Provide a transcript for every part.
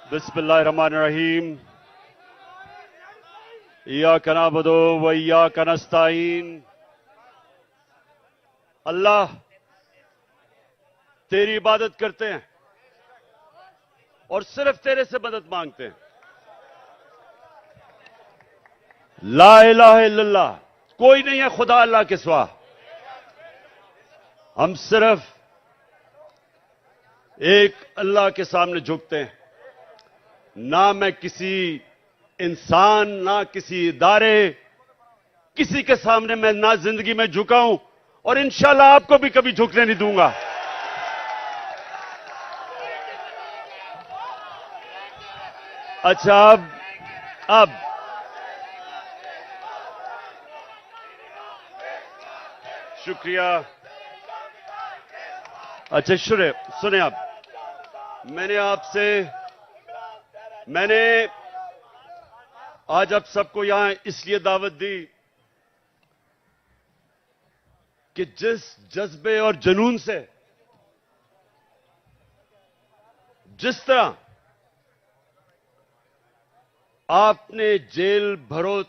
बिस्मिल्लाहिर्रहमानिर्रहीम। इय्याका नअबुदु व इय्याका नस्तईन। अल्लाह, तेरी इबादत करते हैं और सिर्फ तेरे से मदद मांगते हैं। ला इलाहा इल्लल्लाह, कोई नहीं है खुदा अल्लाह के सिवा। हम सिर्फ एक अल्लाह के सामने झुकते हैं। ना मैं किसी इंसान, ना किसी इदारे, किसी के सामने मैं ना जिंदगी में झुका हूं और इंशाल्लाह आपको भी कभी झुकने नहीं दूंगा। अच्छा, अब शुक्रिया। अच्छा सुने आप, मैंने आज आप सबको यहां इसलिए दावत दी कि जिस जज्बे और जुनून से, जिस तरह आपने जेल भरो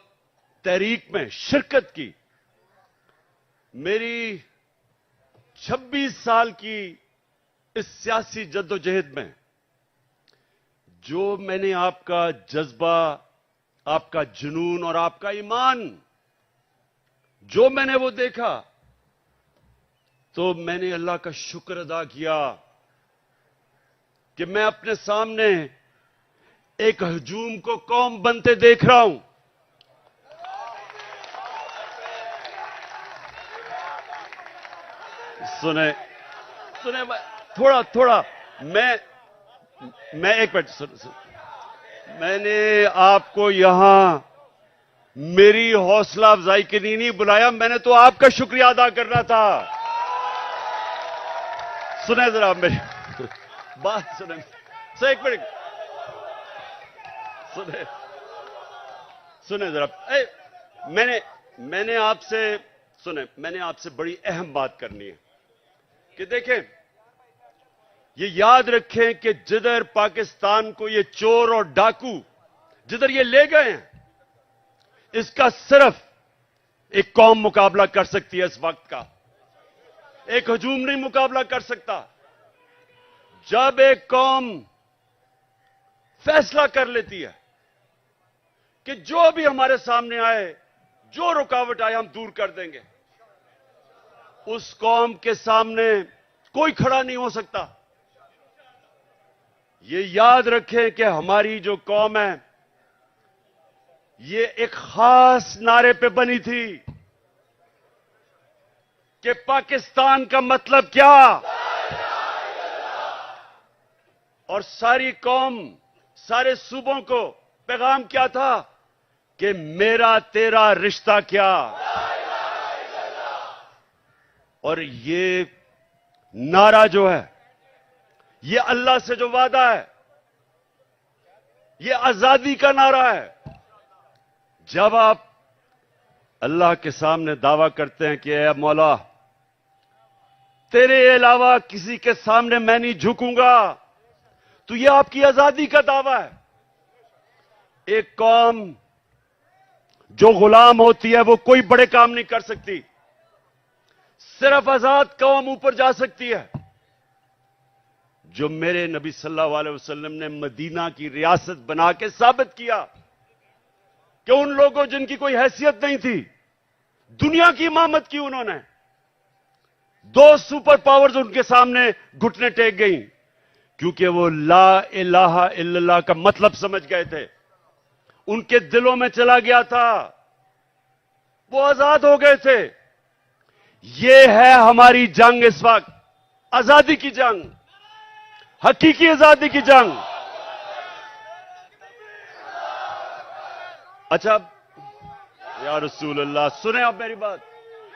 तहरीक में शिरकत की, मेरी 26 साल की इस सियासी जद्दोजहद में जो मैंने आपका जज्बा, आपका जुनून और आपका ईमान जो मैंने वो देखा, तो मैंने अल्लाह का शुक्र अदा किया कि मैं अपने सामने एक हजूम को कौम बनते देख रहा हूं। सुने थोड़ा मैं एक मिनट सुन। मैंने आपको यहां मेरी हौसला अफजाई के लिए नहीं बुलाया, मैंने तो आपका शुक्रिया अदा करना था। सुने जरा मेरी बात, सुने एक मिनट, सुने जरा। मैंने आपसे बड़ी अहम बात करनी है कि देखें, ये याद रखें कि जिधर पाकिस्तान को ये चोर और डाकू जिधर ये ले गए हैं, इसका सिर्फ एक कौम मुकाबला कर सकती है। इस वक्त का एक हजूम नहीं मुकाबला कर सकता। जब एक कौम फैसला कर लेती है कि जो भी हमारे सामने आए, जो रुकावट आए, हम दूर कर देंगे, उस कौम के सामने कोई खड़ा नहीं हो सकता। ये याद रखें कि हमारी जो कौम है, ये एक खास नारे पे बनी थी कि पाकिस्तान का मतलब क्या, और सारी कौम, सारे सूबों को पैगाम क्या था कि मेरा तेरा रिश्ता क्या। और ये नारा जो है, ये अल्लाह से जो वादा है, ये आजादी का नारा है। जब आप अल्लाह के सामने दावा करते हैं कि ऐ मौला, तेरे अलावा किसी के सामने मैं नहीं झुकूंगा, तो यह आपकी आजादी का दावा है। एक कौम जो गुलाम होती है, वो कोई बड़े काम नहीं कर सकती। सिर्फ आजाद कौम ऊपर जा सकती है। जो मेरे नबी सल्लल्लाहु अलैहि वसल्लम ने मदीना की रियासत बना के साबित किया कि उन लोगों जिनकी कोई हैसियत नहीं थी, दुनिया की इमामत की उन्होंने। 2 सुपर पावर्स उनके सामने घुटने टेक गई, क्योंकि वो ला इलाहा इल्लल्लाह का मतलब समझ गए थे। उनके दिलों में चला गया था, वो आजाद हो गए थे। ये है हमारी जंग इस वक्त, आजादी की जंग, हकीकी आजादी की जंग। अच्छा, या रसूल अल्लाह, सुने आप मेरी बात।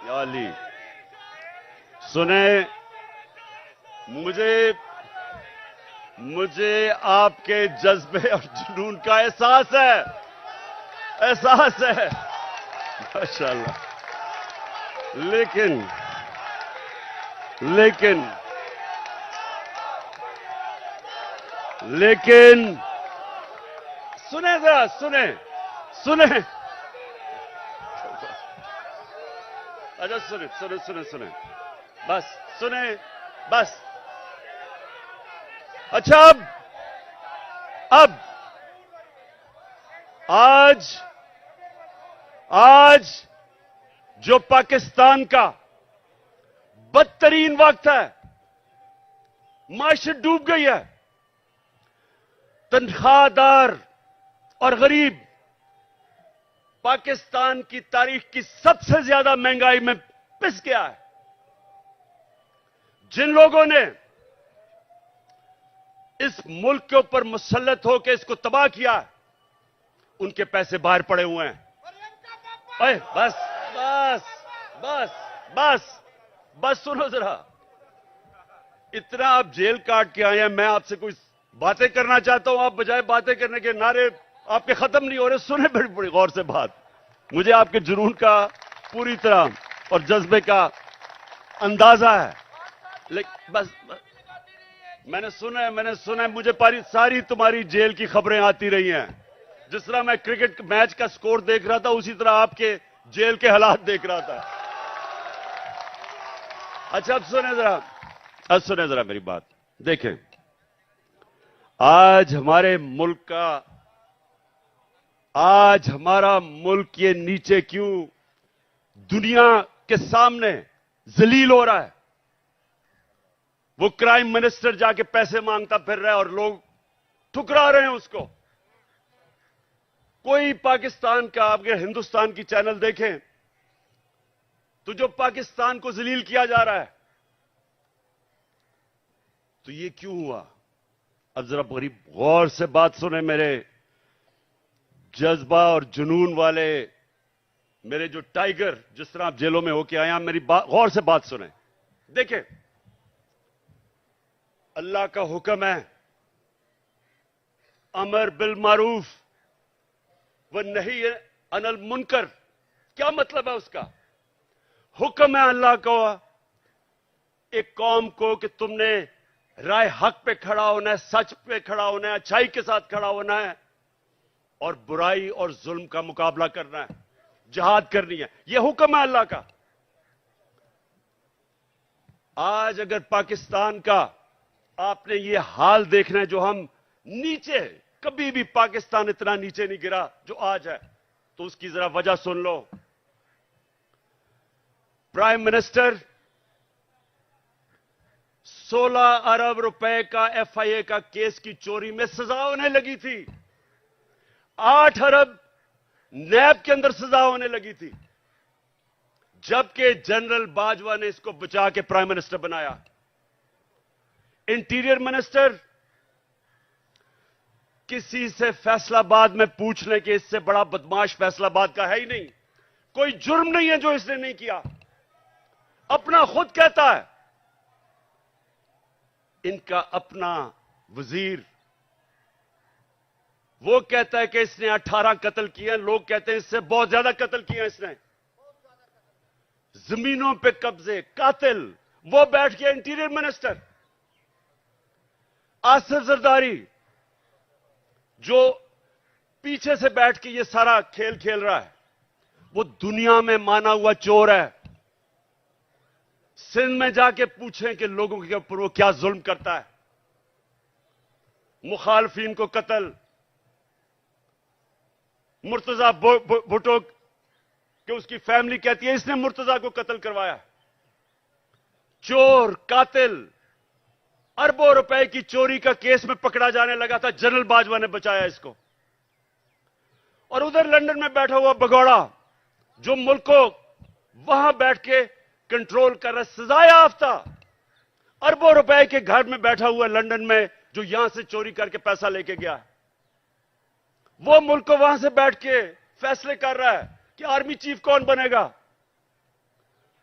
या अली, सुने, मुझे आपके जज्बे और जुनून का एहसास है माशाअल्लाह। लेकिन सुने जरा, सुने सुने, अच्छा सुने सुने सुने सुने, बस सुने, बस। अच्छा अब आज जो पाकिस्तान का बदतरीन वक्त है, माशत डूब गई है, तनख्वाहदार और गरीब पाकिस्तान की तारीख की सबसे ज्यादा महंगाई में पिस गया है। जिन लोगों ने इस मुल्क के ऊपर मुसल्लत होकर इसको तबाह किया है, उनके पैसे बाहर पड़े हुए हैं। अरे बस बस बस बस बस, सुनो जरा, इतना आप जेल काट के आए हैं, मैं आपसे कोई बातें करना चाहता हूं, आप बजाय बातें करने के नारे आपके खत्म नहीं हो रहे। सुने बड़ी बड़ी गौर से बात, मुझे आपके जुनून का पूरी तरह और जज्बे का अंदाजा है, लेकिन बस मैंने सुना है, मुझे सारी तुम्हारी जेल की खबरें आती रही हैं। जिस तरह मैं क्रिकेट मैच का स्कोर देख रहा था, उसी तरह आपके जेल के हालात देख रहा था। अच्छा अब सुने जरा मेरी बात। देखें, आज हमारा मुल्क ये नीचे क्यों दुनिया के सामने जलील हो रहा है। वो क्राइम मिनिस्टर जाके पैसे मांगता फिर रहा है और लोग ठुकरा रहे हैं उसको। कोई पाकिस्तान का, आप अगर हिंदुस्तान की चैनल देखें तो जो पाकिस्तान को जलील किया जा रहा है, तो ये क्यों हुआ? अब जरा बड़ी गौर से बात सुने, मेरे जज्बा और जुनून वाले, मेरे जो टाइगर, जिस तरह आप जेलों में होके आए हैं, मेरी गौर से बात सुने। देखें, अल्लाह का हुक्म है, अमर बिल मारूफ व नहीं अनिल मुनकर। क्या मतलब है उसका? हुक्म है अल्लाह को एक कौम को कि तुमने राय हक पे खड़ा होना है, सच पे खड़ा होना है, अच्छाई के साथ खड़ा होना है और बुराई और जुल्म का मुकाबला करना है, जिहाद करनी है। यह हुक्म है अल्लाह का। आज अगर पाकिस्तान का आपने ये हाल देखना है, जो हम नीचे, कभी भी पाकिस्तान इतना नीचे नहीं गिरा जो आज है, तो उसकी जरा वजह सुन लो। प्राइम मिनिस्टर 16 अरब रुपए का एफआईए का केस की चोरी में सजा होने लगी थी। 8 अरब नैब के अंदर सजा होने लगी थी, जबकि जनरल बाजवा ने इसको बचा के प्राइम मिनिस्टर बनाया। इंटीरियर मिनिस्टर किसी से फैसलाबाद में पूछ लें कि इससे बड़ा बदमाश फैसलाबाद का है ही नहीं। कोई जुर्म नहीं है जो इसने नहीं किया, अपना खुद कहता है। इनका अपना वजीर वो कहता है कि इसने 18 कत्ल किए, लोग कहते हैं इससे बहुत ज्यादा कत्ल किए इसने। जमीनों पे कब्जे, कातिल, वो बैठ गया इंटीरियर मिनिस्टर। आसिफ जरदारी जो पीछे से बैठ के ये सारा खेल खेल रहा है, वो दुनिया में माना हुआ चोर है। सिंध में जाके पूछें कि लोगों के ऊपर वो क्या जुल्म करता है। मुखालफिन को कत्ल, मुर्तजा भुट्टो कि उसकी फैमिली कहती है इसने मुर्तजा को कत्ल करवाया। चोर, कातिल, अरबों रुपए की चोरी का केस में पकड़ा जाने लगा था, जनरल बाजवा ने बचाया इसको। और उधर लंदन में बैठा हुआ भगौड़ा, जो मुल्क को वहां बैठ के कंट्रोल कर रहा, सजाए याफ्ता, अरबों रुपए के घर में बैठा हुआ लंदन में, जो यहां से चोरी करके पैसा लेके गया है, वो मुल्क को वहां से बैठ के फैसले कर रहा है कि आर्मी चीफ कौन बनेगा।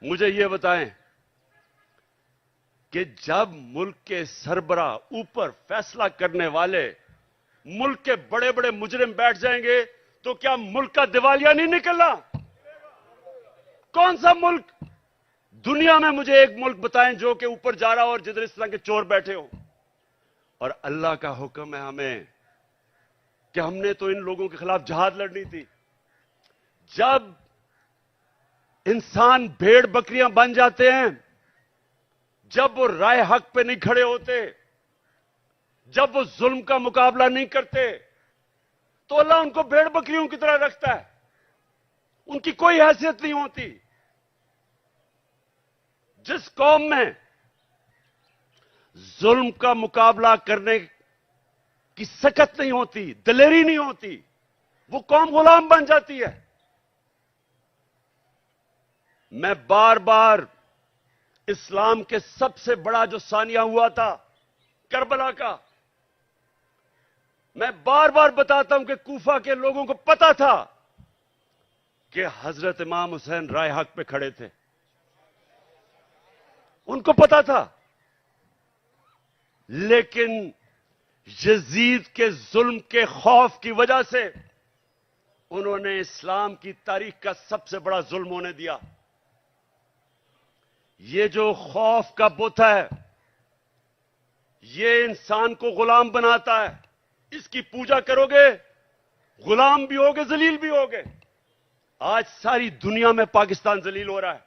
मुझे यह बताएं कि जब मुल्क के सरबरा, ऊपर फैसला करने वाले मुल्क के बड़े बड़े मुजरिम बैठ जाएंगे, तो क्या मुल्क का दिवालिया नहीं निकलना? कौन सा मुल्क दुनिया में, मुझे एक मुल्क बताएं जो कि ऊपर जा रहा हो और जिधर इस तरह के चोर बैठे हो। और अल्लाह का हुक्म है हमें कि हमने तो इन लोगों के खिलाफ जहाद लड़नी थी। जब इंसान भेड़ बकरियां बन जाते हैं, जब वो राय हक पे नहीं खड़े होते, जब वो जुल्म का मुकाबला नहीं करते, तो अल्लाह उनको भेड़ बकरियों की तरह रखता है। उनकी कोई हैसियत नहीं होती। जिस कौम में जुल्म का मुकाबला करने की सकत नहीं होती, दिलेरी नहीं होती, वो कौम गुलाम बन जाती है। मैं बार बार इस्लाम के सबसे बड़ा जो सानिया हुआ था करबला का, मैं बार बार बताता हूं कि कूफा के लोगों को पता था कि हजरत इमाम हुसैन राय हक पे खड़े थे। उनको पता था, लेकिन यजीद के जुल्म के खौफ की वजह से उन्होंने इस्लाम की तारीख का सबसे बड़ा जुल्म होने दिया। ये जो खौफ का बुत है, ये इंसान को गुलाम बनाता है। इसकी पूजा करोगे, गुलाम भी होगे, जलील भी होगे। आज सारी दुनिया में पाकिस्तान जलील हो रहा है।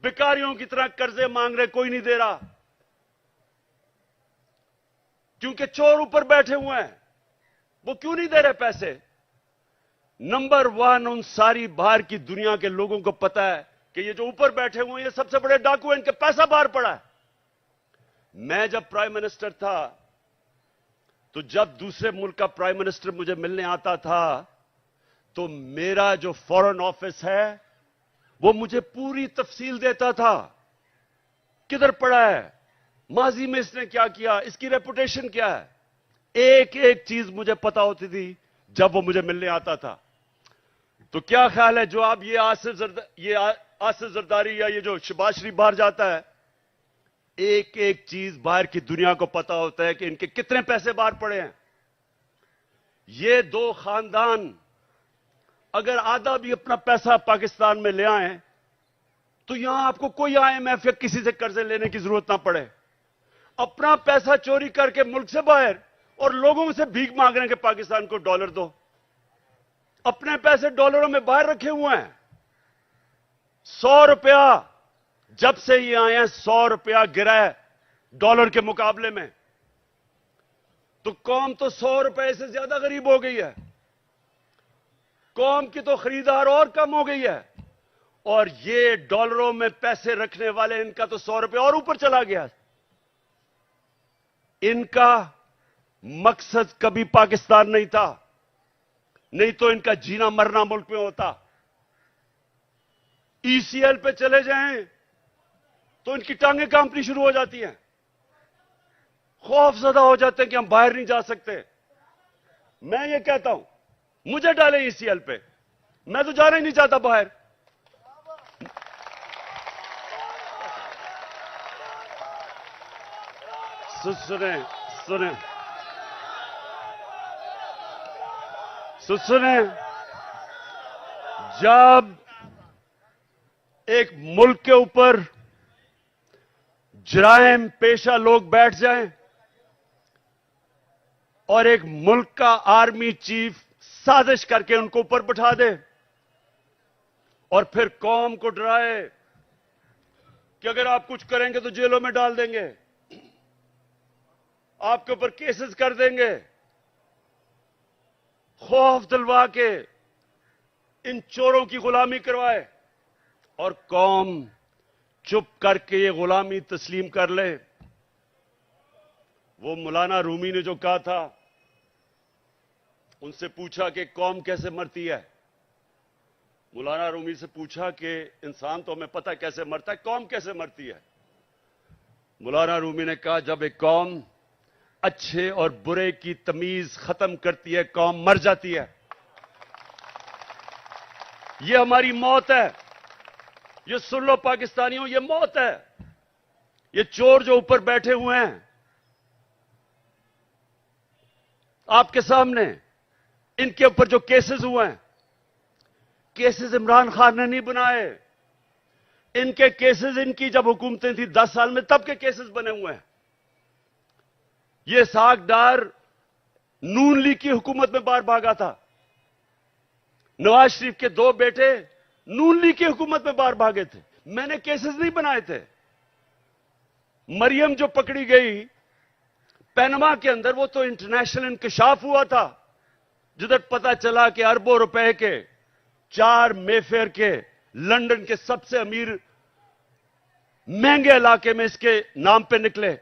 भिखारियों की तरह कर्जे मांग रहे, कोई नहीं दे रहा, क्योंकि चोर ऊपर बैठे हुए हैं। वो क्यों नहीं दे रहे पैसे? नंबर वन, उन सारी बाहर की दुनिया के लोगों को पता है कि ये जो ऊपर बैठे हुए हैं, ये सबसे बड़े डाकू हैं, इनके पैसा बाहर पड़ा है। मैं जब प्राइम मिनिस्टर था, तो जब दूसरे मुल्क का प्राइम मिनिस्टर मुझे मिलने आता था, तो मेरा जो फॉरेन ऑफिस है वो मुझे पूरी तफसील देता था। किधर पड़ा है, माजी में इसने क्या किया, इसकी रेपुटेशन क्या है, एक एक चीज मुझे पता होती थी जब वो मुझे मिलने आता था। तो क्या ख्याल है, जो आप ये आसिफ जरदारी या ये जो शहबाज शरीफ बाहर जाता है, एक एक चीज बाहर की दुनिया को पता होता है कि इनके कितने पैसे बाहर पड़े हैं। ये दो खानदान अगर आधा भी अपना पैसा पाकिस्तान में ले आए, तो यहां आपको कोई IMF या किसी से कर्जे लेने की जरूरत ना पड़े। अपना पैसा चोरी करके मुल्क से बाहर और लोगों से भीख मांग रहे हैं कि पाकिस्तान को डॉलर दो। अपने पैसे डॉलरों में बाहर रखे हुए हैं। 100 रुपया जब से ये आए हैं, 100 रुपया गिरा है डॉलर के मुकाबले में। तो कौम तो 100 रुपए से ज्यादा गरीब हो गई है। कौम की तो खरीदार और कम हो गई है, और ये डॉलरों में पैसे रखने वाले, इनका तो 100 रुपए और ऊपर चला गया। इनका मकसद कभी पाकिस्तान नहीं था, नहीं तो इनका जीना मरना मुल्क में होता। ECL पे चले जाएं तो इनकी टांगें कांपनी शुरू हो जाती हैं, खौफजदा हो जाते हैं कि हम बाहर नहीं जा सकते। मैं ये कहता हूं, मुझे डालें ECL पे, मैं तो जाना ही नहीं चाहता बाहर। सुने सुने सुने, जब एक मुल्क के ऊपर जराइम पेशा लोग बैठ जाएं और एक मुल्क का आर्मी चीफ साजिश करके उनको ऊपर बिठा दे और फिर कौम को डराए कि अगर आप कुछ करेंगे तो जेलों में डाल देंगे, आपके ऊपर केसेस कर देंगे, खौफ दिलवा के इन चोरों की गुलामी करवाए, और कौम चुप करके ये गुलामी तस्लीम कर ले। वो मौलाना रूमी ने जो कहा था, उनसे पूछा कि कौम कैसे मरती है। मौलाना रूमी से पूछा कि इंसान तो हमें पता है कैसे मरता है, कौम कैसे मरती है। मौलाना रूमी ने कहा, जब एक कौम अच्छे और बुरे की तमीज खत्म करती है, कौम मर जाती है। ये हमारी मौत है। ये सुन लो पाकिस्तानियों, ये मौत है। ये चोर जो ऊपर बैठे हुए हैं आपके सामने, इनके ऊपर जो केसेस हुए हैं, केसेस इमरान खान ने नहीं बनाए। इनके केसेस, इनकी जब हुकूमतें थी 10 साल में, तब के केसेस बने हुए हैं। ये साग डार नून लीग की हुकूमत में बाहर भागा था। नवाज शरीफ के 2 बेटे नून लीग की हुकूमत में बाहर भागे थे। मैंने केसेस नहीं बनाए थे। मरियम जो पकड़ी गई पनामा के अंदर, वो तो इंटरनेशनल इंकशाफ हुआ था, जिधर पता चला कि अरबों रुपए के 4 मेफेयर के लंदन के सबसे अमीर महंगे इलाके में इसके नाम पे निकले,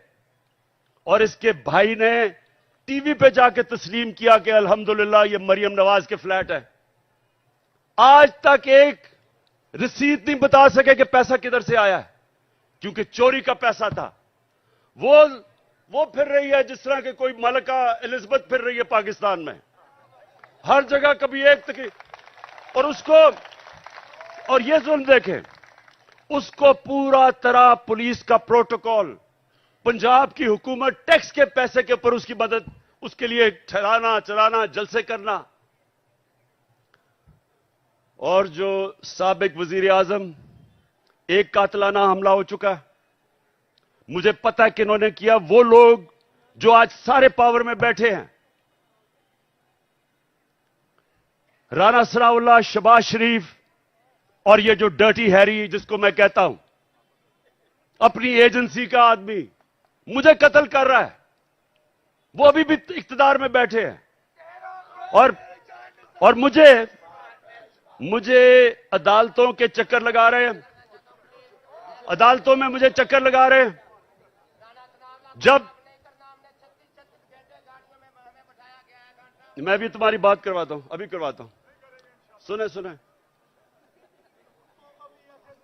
और इसके भाई ने टीवी पे जाके तस्लीम किया कि अल्हम्दुलिल्लाह ये मरियम नवाज के फ्लैट है। आज तक एक रसीद नहीं बता सके कि पैसा किधर से आया है, क्योंकि चोरी का पैसा था। वो फिर रही है जिस तरह के कोई मलका एलिजाबेथ फिर रही है पाकिस्तान में, हर जगह कभी एक तक। और ये सुन देखें, उसको पूरा तरह पुलिस का प्रोटोकॉल, पंजाब की हुकूमत टैक्स के पैसे के ऊपर उसकी मदद, उसके लिए ठहराना चलाना, जलसे करना। और जो साबिक वजीर आजम, एक कातलाना हमला हो चुका है, मुझे पता है कि इन्होंने किया। वो लोग जो आज सारे पावर में बैठे हैं, राना सनाउल्लाह, शहबाज शरीफ और ये जो डर्टी हैरी जिसको मैं कहता हूं, अपनी एजेंसी का आदमी मुझे कत्ल कर रहा है। वो अभी भी इख्तिदार में बैठे हैं और मुझे अदालतों के चक्कर लगा रहे हैं, अदालतों में मुझे चक्कर लगा रहे हैं। जब मैं भी तुम्हारी बात करवाता हूं, अभी करवाता हूं, सुने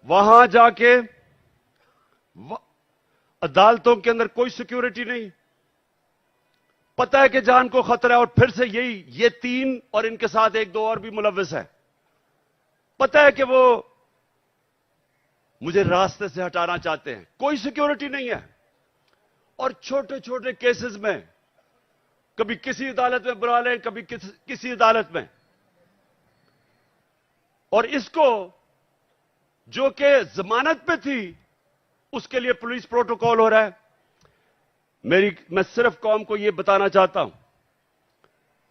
वहां जाके अदालतों के अंदर कोई सिक्योरिटी नहीं, पता है कि जान को खतरा है। और फिर से ये 3 और इनके साथ 1-2 और भी मुलव्विस है, पता है कि वो मुझे रास्ते से हटाना चाहते हैं, कोई सिक्योरिटी नहीं है। और छोटे छोटे केसेस में कभी किसी अदालत में बुला लें, कभी किसी अदालत में, और इसको जो कि जमानत पे थी उसके लिए पुलिस प्रोटोकॉल हो रहा है। मैं सिर्फ कौम को यह बताना चाहता हूं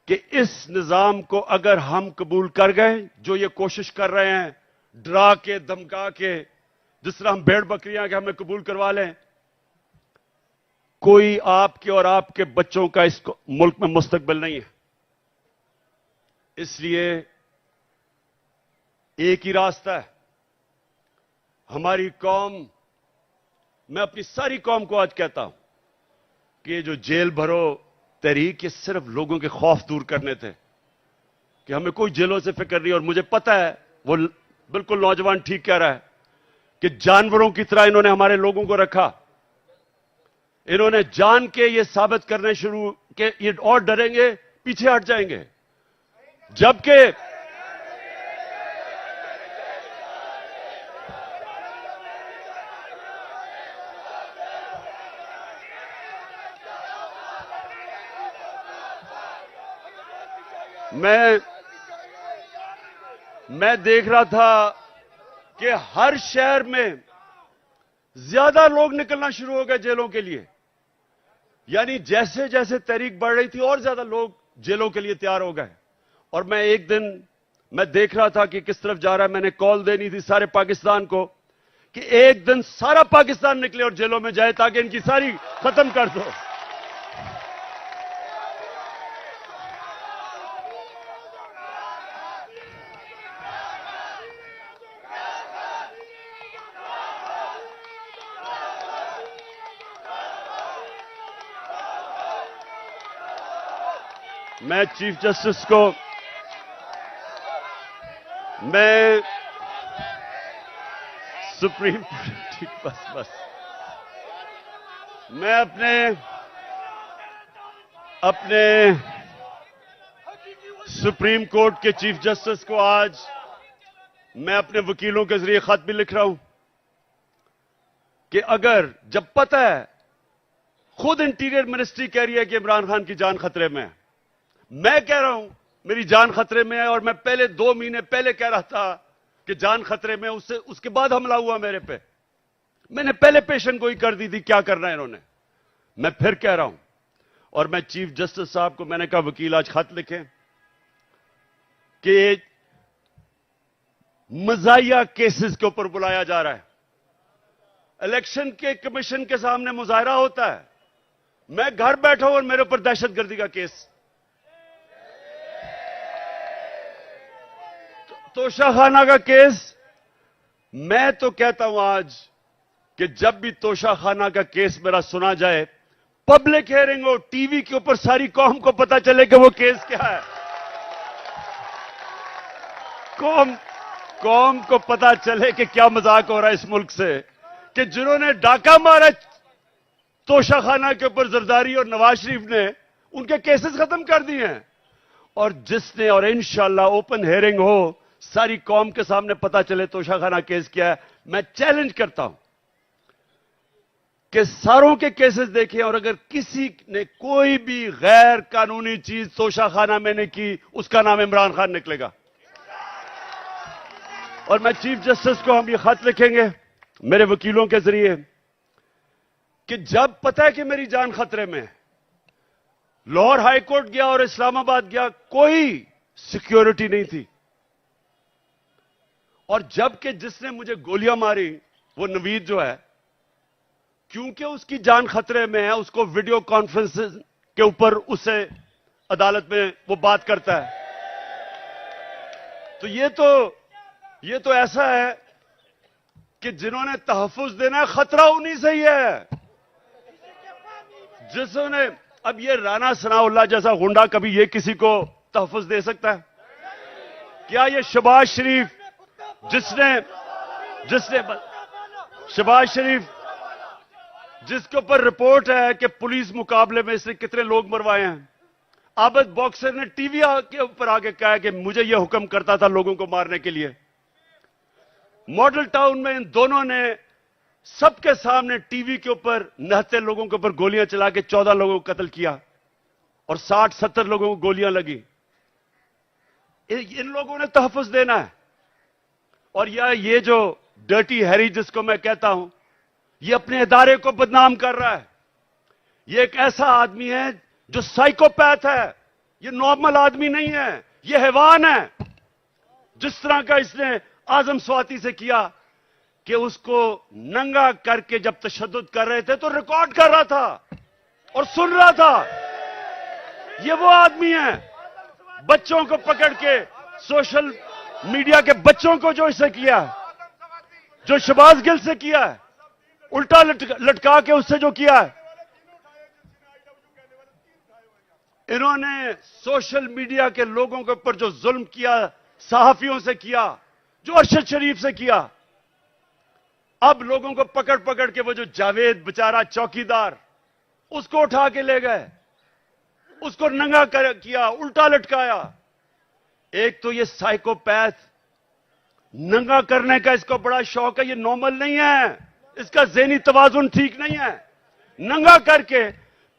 कि इस निजाम को अगर हम कबूल कर गए, जो ये कोशिश कर रहे हैं डरा के धमका के, जिस तरह हम भेड़ बकरियां के हमें कबूल करवा लें, कोई आपके और आपके बच्चों का इस मुल्क में मुस्तकबिल नहीं है। इसलिए एक ही रास्ता है। हमारी कौम, मैं अपनी सारी कौम को आज कहता हूं कि ये जो जेल भरो तहरीक, ये सिर्फ लोगों के खौफ दूर करने थे कि हमें कोई जेलों से फिक्र नहीं। और मुझे पता है वो बिल्कुल नौजवान ठीक कह रहा है कि जानवरों की तरह इन्होंने हमारे लोगों को रखा। इन्होंने जान के ये साबित करने शुरू के ये और डरेंगे, पीछे हट जाएंगे। जबकि मैं देख रहा था कि हर शहर में ज्यादा लोग निकलना शुरू हो गए जेलों के लिए। यानी जैसे जैसे तहरीक बढ़ रही थी और ज्यादा लोग जेलों के लिए तैयार हो गए। और मैं एक दिन मैं देख रहा था कि किस तरफ जा रहा है। मैंने कॉल देनी थी सारे पाकिस्तान को कि एक दिन सारा पाकिस्तान निकले और जेलों में जाए ताकि इनकी सारी खत्म कर दो। मैं चीफ जस्टिस को सुप्रीम ठीक बस मैं अपने सुप्रीम कोर्ट के चीफ जस्टिस को आज मैं अपने वकीलों के जरिए खत भी लिख रहा हूं कि अगर जब पता है, खुद इंटीरियर मिनिस्ट्री कह रही है कि इमरान खान की जान खतरे में है, मैं कह रहा हूं मेरी जान खतरे में है, और मैं पहले 2 महीने पहले कह रहा था कि जान खतरे में, उसके बाद हमला हुआ मेरे पे। मैंने पहले पेशेंट गोई कर दी थी, क्या करना है इन्होंने। मैं फिर कह रहा हूं, और मैं चीफ जस्टिस साहब को मैंने कहा, वकील आज खत लिखें कि मजाहिया केसेस के ऊपर बुलाया जा रहा है। इलेक्शन के कमीशन के सामने मुजाहरा होता है, मैं घर बैठा हूं और मेरे ऊपर दहशतगर्दी का केस। तोशाखाना का केस, मैं तो कहता हूं आज कि जब भी तोशाखाना का केस मेरा सुना जाए, पब्लिक हियरिंग हो, टीवी के ऊपर सारी कौम को पता चले कि वो केस क्या है। कौम को पता चले कि क्या मजाक हो रहा है इस मुल्क से, कि जिन्होंने डाका मारा तोशाखाना के ऊपर जरदारी और नवाज शरीफ ने, उनके केसेस खत्म कर दिए हैं। और जिसने, और इंशाल्लाह ओपन हियरिंग हो, सारी कौम के सामने पता चले तोशाखाना केस क्या है। मैं चैलेंज करता हूं कि सारों के केसेस देखें, और अगर किसी ने कोई भी गैर कानूनी चीज तोशाखाना में ने की, उसका नाम इमरान खान निकलेगा। और मैं चीफ जस्टिस को हम ये खत लिखेंगे मेरे वकीलों के जरिए कि जब पता है कि मेरी जान खतरे में, लाहौर हाई कोर्ट गया और इस्लामाबाद गया, कोई सिक्योरिटी नहीं थी, और जबकि जिसने मुझे गोलियां मारी वो नवीद जो है, क्योंकि उसकी जान खतरे में है, उसको वीडियो कॉन्फ्रेंस के ऊपर उससे अदालत में वो बात करता है। तो ये तो ऐसा है कि जिन्होंने तहफ्फुज देना है, खतरा उन्हीं से ही है जिसने, अब ये राना सनाउल्लाह जैसा गुंडा कभी ये किसी को तहफ्फुज दे सकता है क्या? ये शहबाज शरीफ जिसने शहबाज शरीफ जिसके ऊपर रिपोर्ट है कि पुलिस मुकाबले में इसने कितने लोग मरवाए हैं, आबद बॉक्सर ने टीवी के ऊपर आके कहा कि मुझे यह हुक्म करता था लोगों को मारने के लिए। मॉडल टाउन में इन दोनों ने सबके सामने टीवी के ऊपर नहते लोगों के ऊपर गोलियां चला के 14 लोगों को कत्ल किया और 60-70 लोगों को गोलियां लगी। इन लोगों ने तहफ्फुज देना है। और ये जो डर्टी हैरी जिसको मैं कहता हूं, ये अपने इदारे को बदनाम कर रहा है। ये एक ऐसा आदमी है जो साइकोपैथ है, ये नॉर्मल आदमी नहीं है, ये हैवान है। जिस तरह का इसने आजम स्वाति से किया कि उसको नंगा करके जब तशद्दुद कर रहे थे तो रिकॉर्ड कर रहा था और सुन रहा था। ये वो आदमी है, बच्चों को पकड़ के, सोशल मीडिया के बच्चों को जो इससे किया, जो शहबाज गिल से किया है, उल्टा लटका के उससे जो किया है, इन्होंने सोशल मीडिया के लोगों के ऊपर जो जुल्म किया, सहाफियों से किया, जो अरशद शरीफ से किया, अब लोगों को पकड़ पकड़ के वो जो जावेद बेचारा चौकीदार, उसको उठा के ले गए, उसको नंगा किया, उल्टा लटकाया। एक तो ये साइकोपैथ, नंगा करने का इसको बड़ा शौक है, ये नॉर्मल नहीं है, इसका ज़हनी तवाजुन ठीक नहीं है। नंगा करके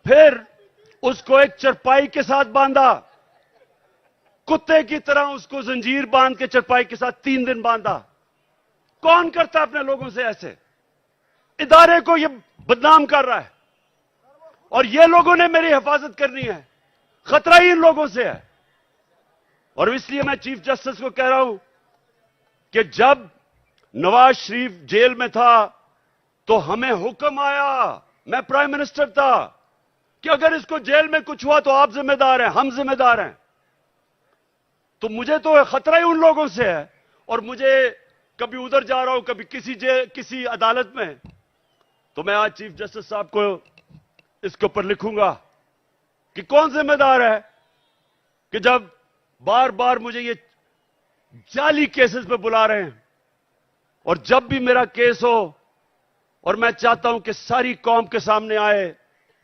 फिर उसको एक चरपाई के साथ बांधा, कुत्ते की तरह उसको जंजीर बांध के चरपाई के साथ 3 दिन बांधा। कौन करता है अपने लोगों से ऐसे? इदारे को ये बदनाम कर रहा है और ये लोगों ने मेरी हिफाजत करनी है। खतरा ही इन लोगों से है। और इसलिए मैं चीफ जस्टिस को कह रहा हूं कि जब नवाज शरीफ जेल में था तो हमें हुक्म आया, मैं प्राइम मिनिस्टर था, कि अगर इसको जेल में कुछ हुआ तो आप जिम्मेदार हैं, हम जिम्मेदार हैं। तो मुझे तो खतरा ही उन लोगों से है। और मुझे कभी उधर जा रहा हूं, कभी किसी अदालत में, तो मैं आज चीफ जस्टिस साहब को इसके ऊपर लिखूंगा कि कौन जिम्मेदार है कि जब बार बार मुझे ये जाली केसेस पे बुला रहे हैं। और जब भी मेरा केस हो, और मैं चाहता हूं कि सारी कौम के सामने आए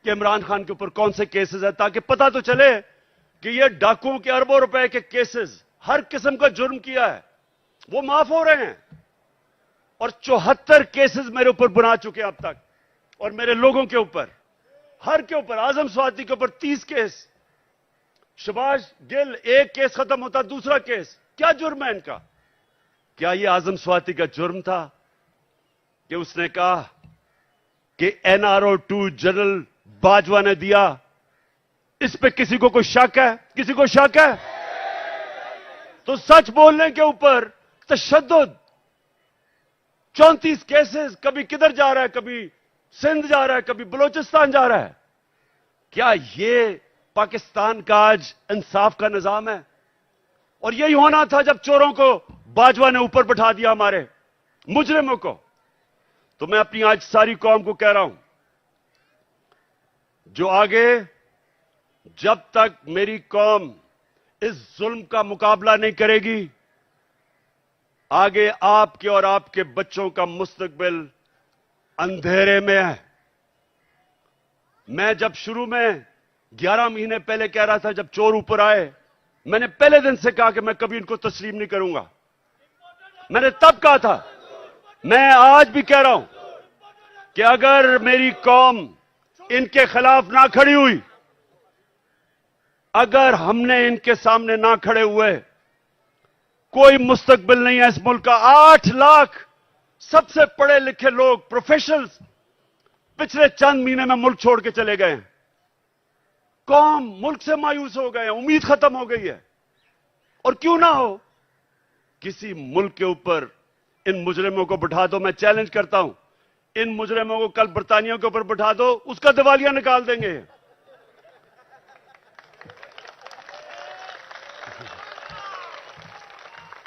कि इमरान खान के ऊपर कौन से केसेस है, ताकि पता तो चले कि ये डाकुओं के अरबों रुपए के केसेस, हर किस्म का जुर्म किया है, वो माफ हो रहे हैं। और 74 केसेस मेरे ऊपर बना चुके हैं अब तक, और मेरे लोगों के ऊपर, हर के ऊपर, आजम स्वाति के ऊपर 30 केस, शहबाज गिल एक केस खत्म होता दूसरा केस। क्या जुर्म है इनका? क्या ये आजम स्वाति का जुर्म था कि उसने कहा कि NRO 2 जनरल बाजवा ने दिया इस पे किसी को कोई शक है? किसी को शक है? तो सच बोलने के ऊपर तशद्दुद, 34 केसेस, कभी किधर जा रहा है, कभी सिंध जा रहा है, कभी बलूचिस्तान जा रहा है। क्या ये पाकिस्तान का आज इंसाफ का निजाम है? और यही होना था जब चोरों को बाजवा ने ऊपर बैठा दिया, हमारे मुजरिमों को। तो मैं अपनी आज सारी कौम को कह रहा हूं, जो आगे जब तक मेरी कौम इस जुल्म का मुकाबला नहीं करेगी, आगे आपके और आपके बच्चों का मुस्तकबिल अंधेरे में है। मैं जब शुरू में 11 महीने पहले कह रहा था, जब चोर ऊपर आए, मैंने पहले दिन से कहा कि मैं कभी इनको तस्लीम नहीं करूंगा। मैंने तब कहा था, मैं आज भी कह रहा हूं कि अगर मेरी कौम इनके खिलाफ ना खड़ी हुई, अगर हमने इनके सामने ना खड़े हुए, कोई मुस्तकबिल नहीं है इस मुल्क का। 8 लाख सबसे पढ़े लिखे लोग, प्रोफेशनल्स, पिछले चंद महीने में मुल्क छोड़ के चले गए हैं। कौम मुल्क से मायूस हो गए हैं, उम्मीद खत्म हो गई है। और क्यों ना हो, किसी मुल्क के ऊपर इन मुजरिमों को बिठा दो। मैं चैलेंज करता हूं, इन मुजरिमों को कल बरतानिया के ऊपर बिठा दो, उसका दिवालिया निकाल देंगे।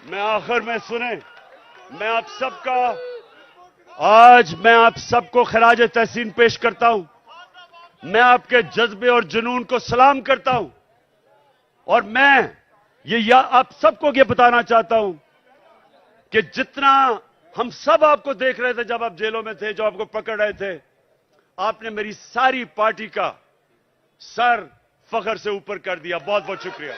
मैं आखिर में सुने, मैं आप सबको खराज तहसीन पेश करता हूं। मैं आपके जज्बे और जुनून को सलाम करता हूं। और मैं आप सबको ये बताना चाहता हूं कि जितना हम सब आपको देख रहे थे जब आप जेलों में थे, जो आपको पकड़ रहे थे, आपने मेरी सारी पार्टी का सर फख्र से ऊपर कर दिया। बहुत बहुत शुक्रिया।